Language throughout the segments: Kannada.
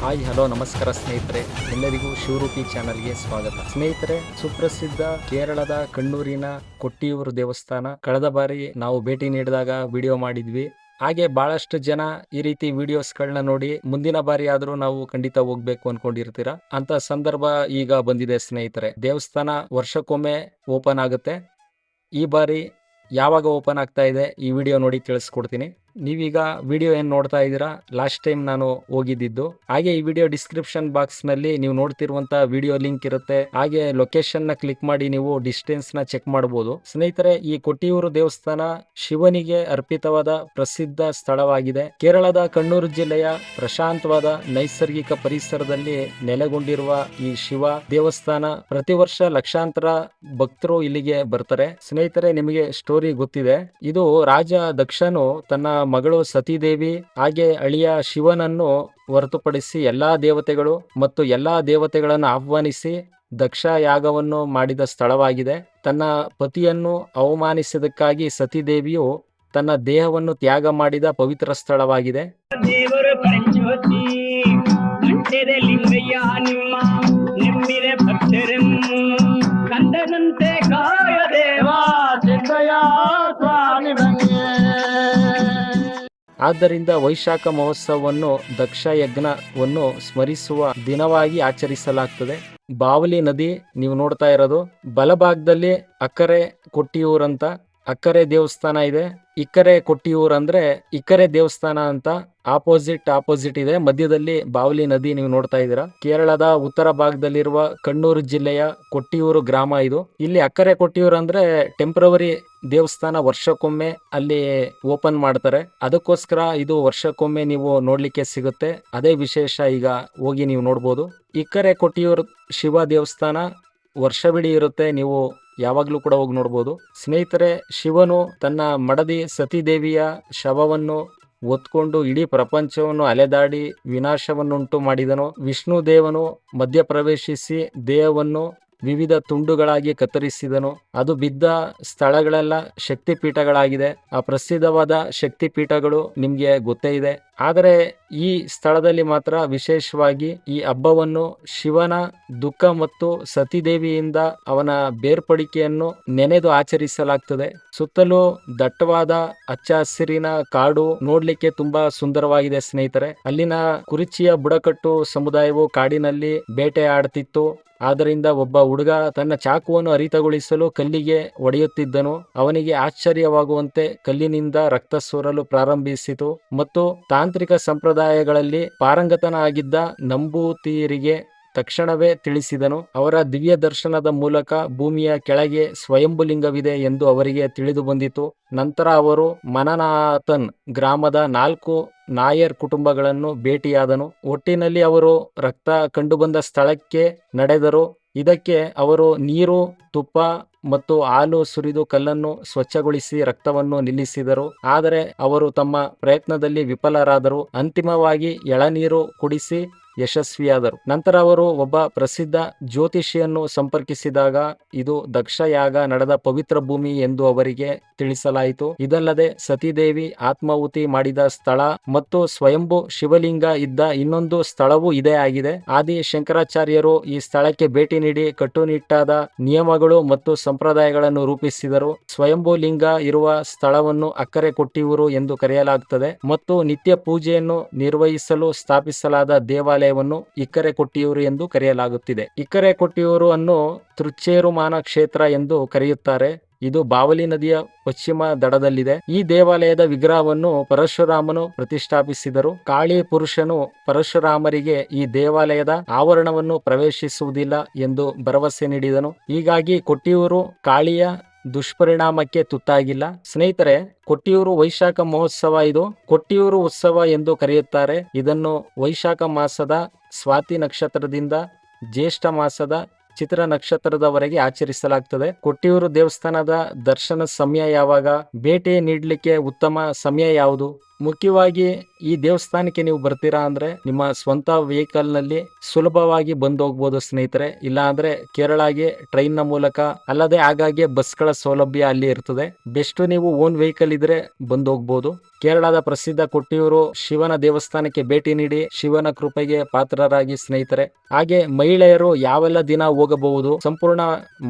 ಹಾಯ್ ಹಲೋ ನಮಸ್ಕಾರ ಸ್ನೇಹಿತರೆ, ಎಲ್ಲರಿಗೂ ಶಿವರೂಪಿ ಚಾನಲ್ಗೆ ಸ್ವಾಗತ. ಸ್ನೇಹಿತರೆ, ಸುಪ್ರಸಿದ್ಧ ಕೇರಳದ ಕಣ್ಣೂರಿನ ಕೊಟ್ಟಿಯೂರು ದೇವಸ್ಥಾನ ಕಳೆದ ಬಾರಿ ನಾವು ಭೇಟಿ ನೀಡಿದಾಗ ವಿಡಿಯೋ ಮಾಡಿದ್ವಿ. ಹಾಗೆ ಬಹಳಷ್ಟು ಜನ ಈ ರೀತಿ ವಿಡಿಯೋಸ್ಗಳನ್ನ ನೋಡಿ ಮುಂದಿನ ಬಾರಿ ಆದ್ರೂ ನಾವು ಖಂಡಿತ ಹೋಗ್ಬೇಕು ಅನ್ಕೊಂಡಿರ್ತೀರಾ. ಅಂತ ಸಂದರ್ಭ ಈಗ ಬಂದಿದೆ ಸ್ನೇಹಿತರೆ. ದೇವಸ್ಥಾನ ವರ್ಷಕ್ಕೊಮ್ಮೆ ಓಪನ್ ಆಗುತ್ತೆ. ಈ ಬಾರಿ ಯಾವಾಗ ಓಪನ್ ಆಗ್ತಾ ಇದೆ ಈ ವಿಡಿಯೋ ನೋಡಿ ತಿಳಿಸ್ಕೊಡ್ತೀನಿ. ನೀವೀಗ ವಿಡಿಯೋ ಏನು ನೋಡ್ತಾ ಇದ್ದೀರಾ, ಲಾಸ್ಟ್ ಟೈಮ್ ನಾನು ಹೋಗಿದ್ದಿದ್ದು. ಹಾಗೆ ಈ ವಿಡಿಯೋ ಡಿಸ್ಕ್ರಿಪ್ಷನ್ ಬಾಕ್ಸ್ ನಲ್ಲಿ ನೀವು ನೋಡ್ತಿರುವಂತ ವಿಡಿಯೋ ಲಿಂಕ್ ಇರುತ್ತೆ. ಹಾಗೆ ಲೊಕೇಶನ್ ನ ಕ್ಲಿಕ್ ಮಾಡಿ ನೀವು ಡಿಸ್ಟೆನ್ಸ್ ನ ಚೆಕ್ ಮಾಡಬಹುದು. ಸ್ನೇಹಿತರೆ, ಈ ಕೊಟ್ಟಿಯೂರು ದೇವಸ್ಥಾನ ಶಿವನಿಗೆ ಅರ್ಪಿತವಾದ ಪ್ರಸಿದ್ಧ ಸ್ಥಳವಾಗಿದೆ. ಕೇರಳದ ಕಣ್ಣೂರು ಜಿಲ್ಲೆಯ ಪ್ರಶಾಂತವಾದ ನೈಸರ್ಗಿಕ ಪರಿಸರದಲ್ಲಿ ನೆಲೆಗೊಂಡಿರುವ ಈ ಶಿವ ದೇವಸ್ಥಾನ ಪ್ರತಿ ವರ್ಷ ಲಕ್ಷಾಂತರ ಭಕ್ತರು ಇಲ್ಲಿಗೆ ಬರ್ತಾರೆ. ಸ್ನೇಹಿತರೆ, ನಿಮಗೆ ಸ್ಟೋರಿ ಗೊತ್ತಿದೆ. ಇದು ರಾಜ ದಕ್ಷನು ತನ್ನ ಮಗಳು ಸತೀದೇವಿ ಹಾಗೆ ಅಳಿಯ ಶಿವನನ್ನು ಹೊರತುಪಡಿಸಿ ಎಲ್ಲಾ ದೇವತೆಗಳು ಮತ್ತು ಎಲ್ಲಾ ದೇವತೆಗಳನ್ನು ಆಹ್ವಾನಿಸಿ ದಕ್ಷ ಯಾಗವನ್ನು ಮಾಡಿದ ಸ್ಥಳವಾಗಿದೆ. ತನ್ನ ಪತಿಯನ್ನು ಅವಮಾನಿಸಿದಕ್ಕಾಗಿ ಸತೀದೇವಿಯು ತನ್ನ ದೇಹವನ್ನು ತ್ಯಾಗ ಮಾಡಿದ ಪವಿತ್ರ ಸ್ಥಳವಾಗಿದೆ. ದೇವರು ಪರಂಜ್ಯೋತಿ ಮಂಡ್ಯದ ಲಿಂಗಯ್ಯ ನಿಮ್ಮ ನೆಮ್ಮಿದೆ ಭಕ್ತರನ್ನು ಕಂದನಂತೆ ಕಾಯ ದೇವಾ ಸಿದ್ದಯ್ಯ ಸ್ವಾಮಿ ಬಂಗೆ. ಆದ್ದರಿಂದ ವೈಶಾಖ ಮಹೋತ್ಸವವನ್ನು ದಕ್ಷ ಯಜ್ಞವನ್ನು ಸ್ಮರಿಸುವ ದಿನವಾಗಿ ಆಚರಿಸಲಾಗ್ತದೆ. ಬಾವಲಿ ನದಿ ನೀವು ನೋಡ್ತಾ ಇರೋದು, ಬಲಭಾಗದಲ್ಲಿ ಅಕ್ಕರೆ ಕೊಟ್ಟಿಯೂರಂತ ಅಕ್ಕರೆ ದೇವಸ್ಥಾನ ಇದೆ. ಇಕ್ಕರೆ ಕೊಟ್ಟಿಯೂರ್ ಅಂದ್ರೆ ಇಕ್ಕರೆ ದೇವಸ್ಥಾನ ಅಂತ ಆಪೋಸಿಟ್ ಇದೆ. ಮಧ್ಯದಲ್ಲಿ ಬಾವಲಿ ನದಿ ನೀವು ನೋಡ್ತಾ ಇದ್ದೀರಾ. ಕೇರಳದ ಉತ್ತರ ಭಾಗದಲ್ಲಿರುವ ಕಣ್ಣೂರು ಜಿಲ್ಲೆಯ ಕೊಟ್ಟಿಯೂರು ಗ್ರಾಮ ಇದು. ಇಲ್ಲಿ ಅಕ್ಕರೆ ಕೊಟ್ಟಿಯೂರ್ ಅಂದ್ರೆ ಟೆಂಪ್ರವರಿ ದೇವಸ್ಥಾನ, ವರ್ಷಕ್ಕೊಮ್ಮೆ ಅಲ್ಲಿ ಓಪನ್ ಮಾಡ್ತಾರೆ. ಅದಕ್ಕೋಸ್ಕರ ಇದು ವರ್ಷಕ್ಕೊಮ್ಮೆ ನೀವು ನೋಡ್ಲಿಕ್ಕೆ ಸಿಗುತ್ತೆ. ಅದೇ ವಿಶೇಷ. ಈಗ ಹೋಗಿ ನೀವು ನೋಡ್ಬೋದು. ಇಕ್ಕರೆ ಕೊಟ್ಟಿಯೂರ್ ಶಿವ ದೇವಸ್ಥಾನ ವರ್ಷವಿಡೀ ಇರುತ್ತೆ. ನೀವು ಯಾವಾಗ್ಲೂ ಕೂಡ ಹೋಗಿ ನೋಡ್ಬೋದು. ಸ್ನೇಹಿತರೆ, ಶಿವನು ತನ್ನ ಮಡದಿ ಸತೀದೇವಿಯ ಶವವನ್ನು ಹೊತ್ಕೊಂಡು ಇಡೀ ಪ್ರಪಂಚವನ್ನು ಅಲೆದಾಡಿ ವಿನಾಶವನ್ನುಂಟು ಮಾಡಿದನು. ವಿಷ್ಣು ದೇವನು ಮಧ್ಯಪ್ರವೇಶಿಸಿ ದೇಹವನ್ನು ವಿವಿಧ ತುಂಡುಗಳಾಗಿ ಕತ್ತರಿಸಿದನು. ಅದು ಬಿದ್ದ ಸ್ಥಳಗಳೆಲ್ಲ ಶಕ್ತಿಪೀಠಗಳಾಗಿದೆ. ಆ ಪ್ರಸಿದ್ಧವಾದ ಶಕ್ತಿಪೀಠಗಳು ನಿಮ್ಗೆ ಗೊತ್ತೇ ಇದೆ. ಆದರೆ ಈ ಸ್ಥಳದಲ್ಲಿ ಮಾತ್ರ ವಿಶೇಷವಾಗಿ ಈ ಹಬ್ಬವನ್ನು ಶಿವನ ದುಃಖ ಮತ್ತು ಸತೀದೇವಿಯಿಂದ ಅವನ ಬೇರ್ಪಡಿಕೆಯನ್ನು ನೆನೆದು ಆಚರಿಸಲಾಗ್ತದೆ. ಸುತ್ತಲೂ ದಟ್ಟವಾದ ಹಚ್ಚ ಹಸಿರಿನ ಕಾಡು ನೋಡ್ಲಿಕ್ಕೆ ತುಂಬಾ ಸುಂದರವಾಗಿದೆ ಸ್ನೇಹಿತರೆ. ಅಲ್ಲಿನ ಕುರಿಚಿಯ ಬುಡಕಟ್ಟು ಸಮುದಾಯವು ಕಾಡಿನಲ್ಲಿ ಬೇಟೆ ಆಡ್ತಿತ್ತು. ಆದ್ದರಿಂದ ಒಬ್ಬ ಹುಡುಗ ತನ್ನ ಚಾಕುವನ್ನು ಹರಿತಗೊಳಿಸಲು ಕಲ್ಲಿಗೆ ಹೊಡೆಯುತ್ತಿದ್ದನು. ಅವನಿಗೆ ಆಶ್ಚರ್ಯವಾಗುವಂತೆ ಕಲ್ಲಿನಿಂದ ರಕ್ತ ಸೋರಲು ಪ್ರಾರಂಭಿಸಿತು ಮತ್ತು ತಾಂತ್ರಿಕ ಸಂಪ್ರದಾಯಗಳಲ್ಲಿ ಪಾರಂಗತನಾಗಿದ್ದ ನಂಬೂತಿರಿಗೆ ತಕ್ಷಣವೇ ತಿಳಿಸಿದನು. ಅವರ ದಿವ್ಯ ದರ್ಶನದ ಮೂಲಕ ಭೂಮಿಯ ಕೆಳಗೆ ಸ್ವಯಂಭುಲಿಂಗವಿದೆ ಎಂದು ಅವರಿಗೆ ತಿಳಿದು ಬಂದಿತು. ನಂತರ ಅವರು ಮನನಾಥನ್ ಗ್ರಾಮದ 4 ನಾಯರ್ ಕುಟುಂಬಗಳನ್ನು ಭೇಟಿಯಾದನು. ಒಟ್ಟಿನಲ್ಲಿ ಅವರು ರಕ್ತ ಕಂಡುಬಂದ ಸ್ಥಳಕ್ಕೆ ನಡೆದರು. ಇದಕ್ಕೆ ಅವರು ನೀರು, ತುಪ್ಪ ಮತ್ತು ಹಾಲು ಸುರಿದು ಕಲ್ಲನ್ನು ಸ್ವಚ್ಛಗೊಳಿಸಿ ರಕ್ತವನ್ನು ನಿಲ್ಲಿಸಿದರು. ಆದರೆ ಅವರು ತಮ್ಮ ಪ್ರಯತ್ನದಲ್ಲಿ ವಿಫಲರಾದರು. ಅಂತಿಮವಾಗಿ ಎಳನೀರು ಕುಡಿಸಿ ಯಶಸ್ವಿಯಾದರು. ನಂತರ ಅವರು ಒಬ್ಬ ಪ್ರಸಿದ್ಧ ಜ್ಯೋತಿಷಿಯನ್ನು ಸಂಪರ್ಕಿಸಿದಾಗ ಇದು ದಕ್ಷಯಾಗ ನಡೆದ ಪವಿತ್ರ ಭೂಮಿ ಎಂದು ಅವರಿಗೆ ತಿಳಿಸಲಾಯಿತು. ಇದಲ್ಲದೆ ಸತೀದೇವಿ ಆತ್ಮಾಹುತಿ ಮಾಡಿದ ಸ್ಥಳ ಮತ್ತು ಸ್ವಯಂಭೂ ಶಿವಲಿಂಗ ಇದ್ದ ಇನ್ನೊಂದು ಸ್ಥಳವೂ ಇದೇ ಆಗಿದೆ. ಆದಿ ಶಂಕರಾಚಾರ್ಯರು ಈ ಸ್ಥಳಕ್ಕೆ ಭೇಟಿ ನೀಡಿ ಕಟ್ಟುನಿಟ್ಟಾದ ನಿಯಮಗಳು ಮತ್ತು ಸಂಪ್ರದಾಯಗಳನ್ನು ರೂಪಿಸಿದರು. ಸ್ವಯಂಭೂ ಲಿಂಗ ಇರುವ ಸ್ಥಳವನ್ನು ಅಕ್ಕರೆ ಕೊಟ್ಟಿಯೂರು ಎಂದು ಕರೆಯಲಾಗುತ್ತದೆ ಮತ್ತು ನಿತ್ಯ ಪೂಜೆಯನ್ನು ನಿರ್ವಹಿಸಲು ಸ್ಥಾಪಿಸಲಾದ ದೇವಾಲಯವನ್ನು ಇಕ್ಕರೆ ಕೊಟ್ಟಿಯೂರು ಎಂದು ಕರೆಯಲಾಗುತ್ತಿದೆ. ಇಕ್ಕರೆ ಕೊಟ್ಟಿಯೂರು ಅನ್ನು ತೃಚ್ಚೇರುಮಾನ ಕ್ಷೇತ್ರ ಎಂದು ಕರೆಯುತ್ತಾರೆ. ಇದು ಬಾವಲಿ ನದಿಯ ಪಶ್ಚಿಮ ದಡದಲ್ಲಿದೆ. ಈ ದೇವಾಲಯದ ವಿಗ್ರಹವನ್ನು ಪರಶುರಾಮನು ಪ್ರತಿಷ್ಠಾಪಿಸಿದರು. ಕಾಳಿ ಪುರುಷನು ಪರಶುರಾಮರಿಗೆ ಈ ದೇವಾಲಯದ ಆವರಣವನ್ನು ಪ್ರವೇಶಿಸುವುದಿಲ್ಲ ಎಂದು ಭರವಸೆ ನೀಡಿದನು. ಹೀಗಾಗಿ ಕೊಟ್ಟಿಯೂರು ಕಾಳಿಯ ದುಷ್ಪರಿಣಾಮಕ್ಕೆ ತುತ್ತಾಗಿಲ್ಲ. ಸ್ನೇಹಿತರೆ, ಕೊಟ್ಟಿಯೂರು ವೈಶಾಖ ಮಹೋತ್ಸವ ಇದು ಕೊಟ್ಟಿಯೂರು ಉತ್ಸವ ಎಂದು ಕರೆಯುತ್ತಾರೆ. ಇದನ್ನು ವೈಶಾಖ ಮಾಸದ ಸ್ವಾತಿ ನಕ್ಷತ್ರದಿಂದ ಜ್ಯೇಷ್ಠ ಮಾಸದ ಚಿತ್ರ ನಕ್ಷತ್ರದವರೆಗೆ ಆಚರಿಸಲಾಗ್ತದೆ. ಕೊಟ್ಟಿಯೂರು ದೇವಸ್ಥಾನದ ದರ್ಶನ ಸಮಯ ಯಾವಾಗ? ಭೇಟಿ ನೀಡಲಿಕ್ಕೆ ಉತ್ತಮ ಸಮಯ ಯಾವುದು? ಮುಖ್ಯವಾಗಿ ಈ ದೇವಸ್ಥಾನಕ್ಕೆ ನೀವು ಬರ್ತೀರಾ ಅಂದ್ರೆ ನಿಮ್ಮ ಸ್ವಂತ ವೆಹಿಕಲ್ ನಲ್ಲಿ ಸುಲಭವಾಗಿ ಬಂದು ಹೋಗ್ಬೋದು ಸ್ನೇಹಿತರೆ. ಇಲ್ಲ ಅಂದ್ರೆ ಕೇರಳಗೆ ಟ್ರೈನ್ ನ ಮೂಲಕ, ಅಲ್ಲದೆ ಆಗಾಗ್ಗೆ ಬಸ್ಗಳ ಸೌಲಭ್ಯ ಅಲ್ಲಿ ಇರ್ತದೆ. ಬೆಸ್ಟ್ ನೀವು ಓನ್ ವೆಹಿಕಲ್ ಇದ್ರೆ ಬಂದು ಹೋಗ್ಬೋದು. ಕೇರಳದ ಪ್ರಸಿದ್ಧ ಕೊಟ್ಟಿಯೂರು ಶಿವನ ದೇವಸ್ಥಾನಕ್ಕೆ ಭೇಟಿ ನೀಡಿ ಶಿವನ ಕೃಪೆಗೆ ಪಾತ್ರರಾಗಿ ಸ್ನೇಹಿತರೆ. ಹಾಗೆ ಮಹಿಳೆಯರು ಯಾವೆಲ್ಲ ದಿನ ಹೋಗಬಹುದು ಸಂಪೂರ್ಣ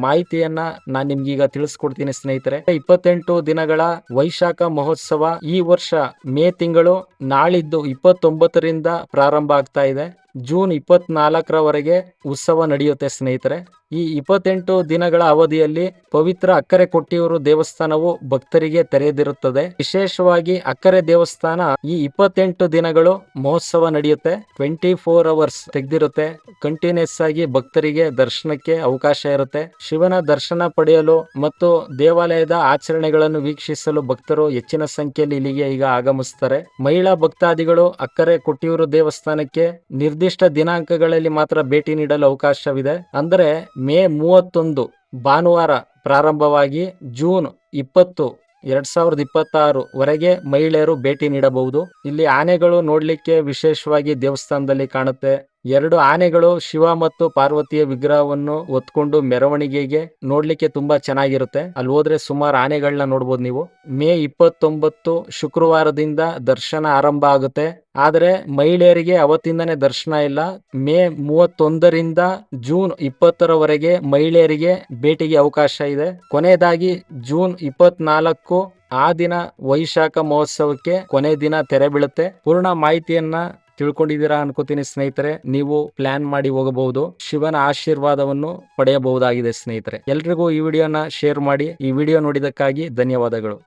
ಮಾಹಿತಿಯನ್ನ ನಾನು ನಿಮ್ಗೀಗ ತಿಳಿಸ್ಕೊಡ್ತೀನಿ ಸ್ನೇಹಿತರೆ. 28 ದಿನಗಳ ವೈಶಾಖ ಮಹೋತ್ಸವ ಈ ವರ್ಷ ಮೇ ತಿಂಗಳು ನಾಳಿದ್ದು 29ರಿಂದ ಪ್ರಾರಂಭ ಆಗ್ತಾ ಇದೆ. ಜೂನ್ 24ರವರೆಗೆ ಉತ್ಸವ ನಡೆಯುತ್ತೆ ಸ್ನೇಹಿತರೆ. ಈ 28 ದಿನಗಳ ಅವಧಿಯಲ್ಲಿ ಪವಿತ್ರ ಅಕ್ಕರೆ ಕೊಟ್ಟಿಯೂರು ದೇವಸ್ಥಾನವು ಭಕ್ತರಿಗೆ ತೆರೆದಿರುತ್ತದೆ. ವಿಶೇಷವಾಗಿ ಅಕ್ಕರೆ ದೇವಸ್ಥಾನ ಈ 28 ದಿನಗಳು ಮಹೋತ್ಸವ ನಡೆಯುತ್ತೆ. 24 ಅವರ್ಸ್ ತೆಗೆದಿರುತ್ತೆ. ಕಂಟಿನ್ಯೂಸ್ ಆಗಿ ಭಕ್ತರಿಗೆ ದರ್ಶನಕ್ಕೆ ಅವಕಾಶ ಇರುತ್ತೆ. ಶಿವನ ದರ್ಶನ ಪಡೆಯಲು ಮತ್ತು ದೇವಾಲಯದ ಆಚರಣೆಗಳನ್ನು ವೀಕ್ಷಿಸಲು ಭಕ್ತರು ಹೆಚ್ಚಿನ ಸಂಖ್ಯೆಯಲ್ಲಿ ಇಲ್ಲಿಗೆ ಈಗ ಆಗಮಿಸ್ತಾರೆ. ಮಹಿಳಾ ಭಕ್ತಾದಿಗಳು ಅಕ್ಕರೆ ಕೊಟ್ಟಿಯೂರು ದೇವಸ್ಥಾನಕ್ಕೆ ನಿರ್ದಿಷ್ಟ ದಿನಾಂಕಗಳಲ್ಲಿ ಮಾತ್ರ ಭೇಟಿ ನೀಡಲು ಅವಕಾಶವಿದೆ. ಅಂದರೆ ಮೇ 31 ಭಾನುವಾರ ಪ್ರಾರಂಭವಾಗಿ ಜೂನ್ 20 2026 ವರೆಗೆ ಮಹಿಳೆಯರು ಭೇಟಿ ನೀಡಬಹುದು. ಇಲ್ಲಿ ಆನೆಗಳು ನೋಡ್ಲಿಕ್ಕೆ ವಿಶೇಷವಾಗಿ ದೇವಸ್ಥಾನದಲ್ಲಿ ಕಾಣುತ್ತೆ. 2 ಆನೆಗಳು ಶಿವ ಮತ್ತು ಪಾರ್ವತಿಯ ವಿಗ್ರಹವನ್ನು ಹೊತ್ಕೊಂಡು ಮೆರವಣಿಗೆಗೆ ನೋಡ್ಲಿಕ್ಕೆ ತುಂಬಾ ಚೆನ್ನಾಗಿರುತ್ತೆ. ಅಲ್ಲಿ ಹೋದ್ರೆ ಸುಮಾರು ಆನೆಗಳನ್ನ ನೋಡ್ಬೋದು ನೀವು. ಮೇ 29 ಶುಕ್ರವಾರದಿಂದ ದರ್ಶನ ಆರಂಭ ಆಗುತ್ತೆ. ಆದ್ರೆ ಮಹಿಳೆಯರಿಗೆ ಅವತ್ತಿಂದನೇ ದರ್ಶನ ಇಲ್ಲ. ಮೇ 31ರಿಂದ ಜೂನ್ 20ರವರೆಗೆ ಮಹಿಳೆಯರಿಗೆ ಭೇಟಿಗೆ ಅವಕಾಶ ಇದೆ. ಕೊನೆಯದಾಗಿ ಜೂನ್ 24 ಆ ದಿನ ವೈಶಾಖ ಮಹೋತ್ಸವಕ್ಕೆ ಕೊನೆ ದಿನ ತೆರೆ ಬೀಳುತ್ತೆ. ಪೂರ್ಣ ಮಾಹಿತಿಯನ್ನ ತಿಳ್ಕೊಂಡಿದ್ದೀರಾ ಅನ್ಕೋತೀನಿ ಸ್ನೇಹಿತರೆ. ನೀವು ಪ್ಲಾನ್ ಮಾಡಿ ಹೋಗಬಹುದು. ಶಿವನ ಆಶೀರ್ವಾದವನ್ನು ಪಡೆಯಬಹುದಾಗಿದೆ ಸ್ನೇಹಿತರೆ. ಎಲ್ರಿಗೂ ಈ ವಿಡಿಯೋನ ಶೇರ್ ಮಾಡಿ. ಈ ವಿಡಿಯೋ ನೋಡಿದಕ್ಕಾಗಿ ಧನ್ಯವಾದಗಳು.